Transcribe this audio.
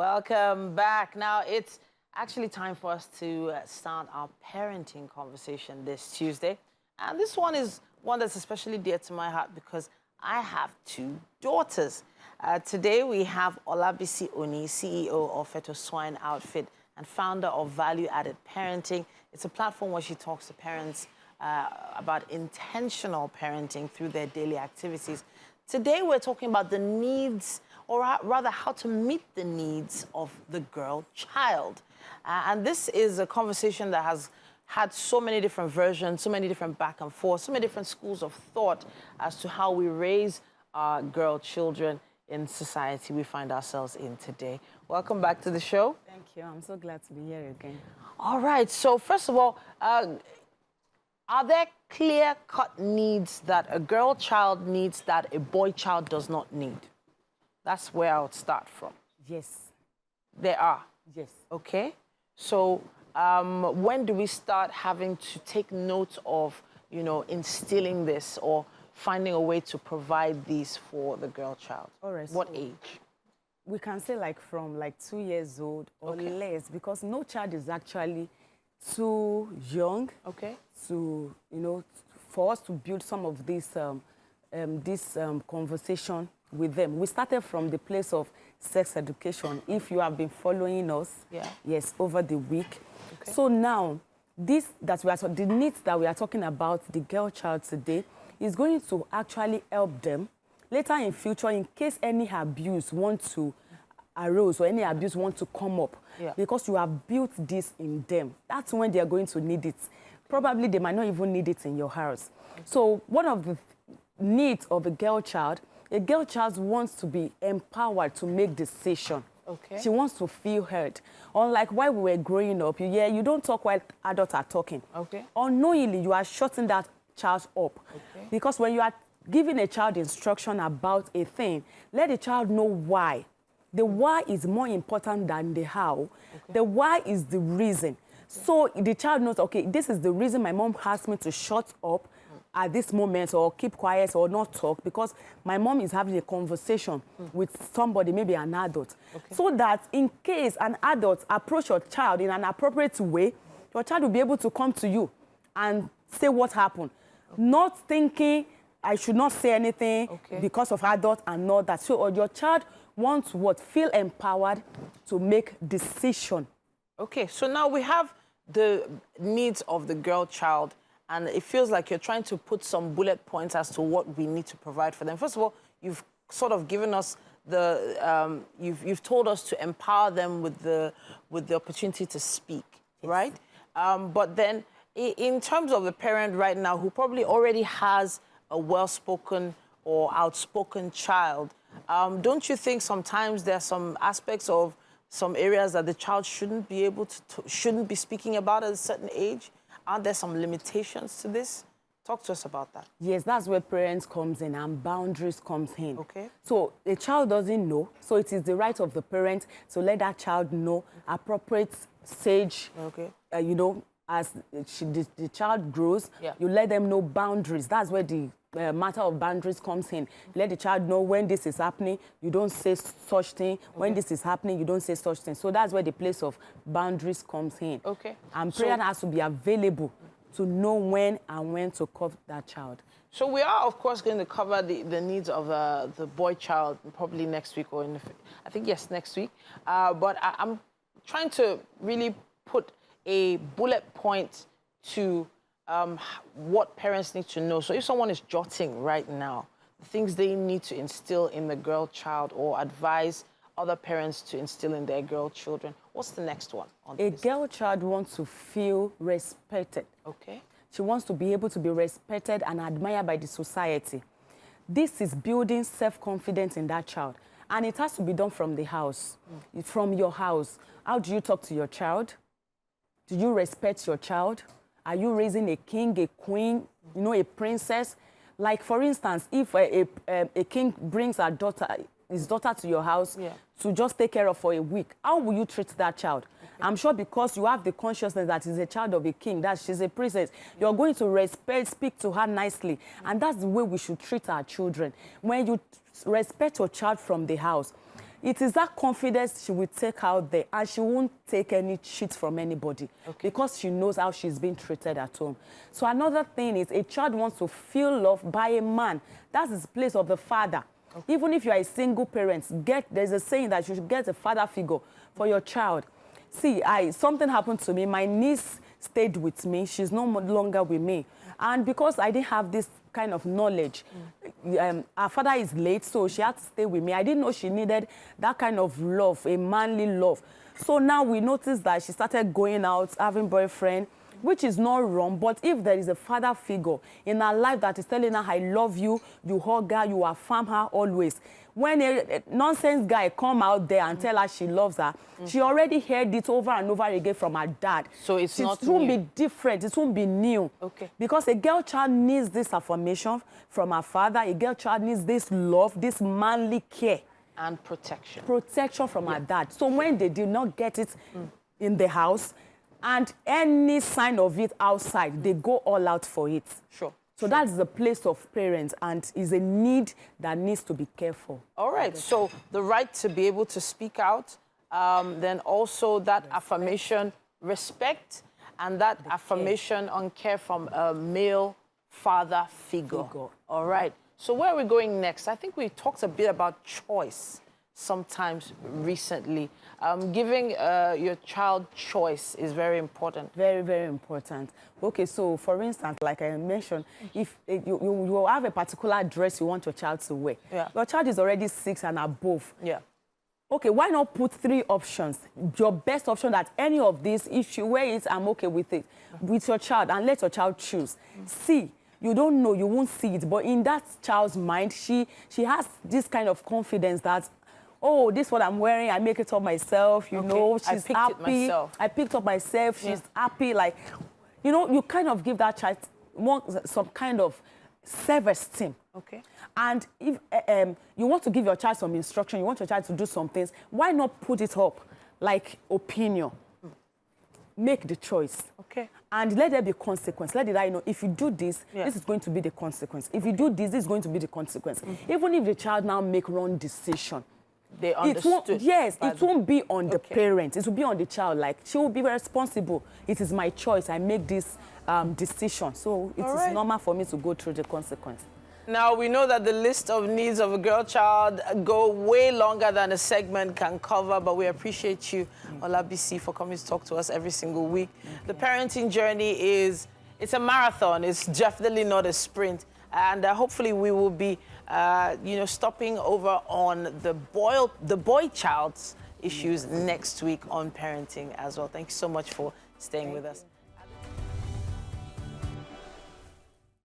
Welcome back. Now, it's actually time for us to start our parenting conversation this Tuesday. And this one is one that's especially dear to my heart because I have two daughters. Today, we have Olabisi Oni, CEO of Feto Swine Outfit and founder of Value Added Parenting. It's a platform where she talks to parents about intentional parenting through their daily activities. Today, we're talking about the needs, or rather how to meet the needs of the girl child. And this is a conversation that has had so many different versions, so many different back and forth, so many different schools of thought as to how we raise our girl children in society we find ourselves in today. Welcome back to the show. Thank you. I'm so glad to be here again. All right. So first of all, are there clear-cut needs that a girl child needs that a boy child does not need? That's where I would start from. Yes. There are? Yes. Okay. So when do we start having to take note of, instilling this or finding a way to provide these for the girl child? All right. What so age? We can say from 2 years old or less, because no child is actually too young to, for us to build some of this conversation with them. We started from the place of sex education, if you have been following us, yes, over the week. Okay. So now, the needs that we are talking about, the girl child today, is going to actually help them later in future in case any abuse wants to arise or any abuse wants to come up, because you have built this in them. That's when they are going to need it. Probably they might not even need it in your house. So one of the needs of a girl child wants to be empowered to make decisions. Okay. She wants to feel heard. Unlike while we were growing up, you don't talk while adults are talking. Okay. Unknowingly, you are shutting that child up. Okay. Because when you are giving a child instruction about a thing, let the child know why. The why is more important than the how. Okay. The why is the reason. So the child knows, okay, this is the reason my mom asked me to shut up at this moment or keep quiet or not talk, because my mom is having a conversation with somebody, maybe an adult. Okay. So that in case an adult approach your child in an appropriate way, your child will be able to come to you and say what happened. Okay. Not thinking I should not say anything because of adult and all that. So your child wants feel empowered to make decision. Okay, so now we have the needs of the girl child, and it feels like you're trying to put some bullet points as to what we need to provide for them. First of all, you've sort of given us you've told us to empower them with the opportunity to speak, right? But then in terms of the parent right now who probably already has a well-spoken or outspoken child, don't you think sometimes there are some aspects of some areas that the child shouldn't be speaking about at a certain age? Aren't there some limitations to this? Talk to us about that. Yes, that's where parents comes in and boundaries comes in. Okay. So the child doesn't know, so it is the right of the parent to let that child know appropriate stage. Okay. As the child grows, you let them know boundaries. That's where the matter of boundaries comes in. Let the child know when this is happening, you don't say such thing. Okay. When this is happening, you don't say such thing. So that's where the place of boundaries comes in. Okay. And parent has to be available to know when and when to cover that child. So we are, of course, going to cover the needs of the boy child probably next week or I think, yes, next week. But I'm trying to really put a bullet point to what parents need to know. So if someone is jotting right now, the things they need to instill in the girl child or advise other parents to instill in their girl children, what's the next one on this? A girl child wants to feel respected. Okay. She wants to be able to be respected and admired by the society. This is building self-confidence in that child. And it has to be done from the house, from your house. How do you talk to your child? Do you respect your child? Are you raising a king, a queen, a princess? Like, for instance, if a king brings his daughter to your house to just take care of for a week, how will you treat that child? Okay. I'm sure because you have the consciousness that she's a child of a king, that she's a princess, you're going to speak to her nicely. And that's the way we should treat our children. When you respect your child from the house, it is that confidence she will take out there, and she won't take any shit from anybody because she knows how she's being treated at home. So another thing is a child wants to feel loved by a man. That's the place of the father. Even if you are a single parent, there's a saying that you should get a father figure for your child. See, something happened to me. My niece stayed with me. She's no longer with me. And because I didn't have this kind of knowledge, her father is late, so she had to stay with me. I didn't know she needed that kind of love, a manly love. So now we noticed that she started going out, having boyfriend, which is not wrong. But if there is a father figure in her life that is telling her, I love you, you hug her, you affirm her always. When a nonsense guy come out there and tell her she loves her, she already heard it over and over again from her dad. So it won't be different. It won't be new. Because a girl child needs this affirmation from her father. A girl child needs this love, this manly care. And protection. Protection from her dad. So when they do not get it in the house, and any sign of it outside, they go all out for it. So that's the place of parents, and is a need that needs to be cared for. All right. So the right to be able to speak out, then also that affirmation, respect, and that affirmation on care from a male father figure. All right. So where are we going next? I think we talked a bit about choice sometimes recently. Giving your child choice is very important. Very, very important. Okay, so for instance, like I mentioned, if you have a particular dress you want your child to wear, your child is already 6 and above. Okay, why not put 3 options? Your best option that any of these, if you wear it, I'm okay with it, with your child, and let your child choose. See, you don't know, you won't see it, but in that child's mind, she has this kind of confidence that, oh, this is what I'm wearing, I make it up myself, you know, she's happy. I picked up myself, she's happy. Like, you know, you kind of give that child some kind of self-esteem. And if you want to give your child some instruction, you want your child to do some things, why not put it up like opinion? Make the choice. And let there be consequence. Let the child know, if you do this, this is going to be the consequence. If you do this, this is going to be the consequence. Even if the child now make wrong decision, they understood. It won't be on the parent. It will be on the child. Like, she will be responsible. It is my choice. I make this decision. So it is normal for me to go through the consequence. Now, we know that the list of needs of a girl child go way longer than a segment can cover, but we appreciate you, Olabisi, for coming to talk to us every single week. The parenting journey it's a marathon. It's definitely not a sprint. And hopefully we will be, stopping over on the boy child's issues next week on parenting as well. Thank you so much for staying with us.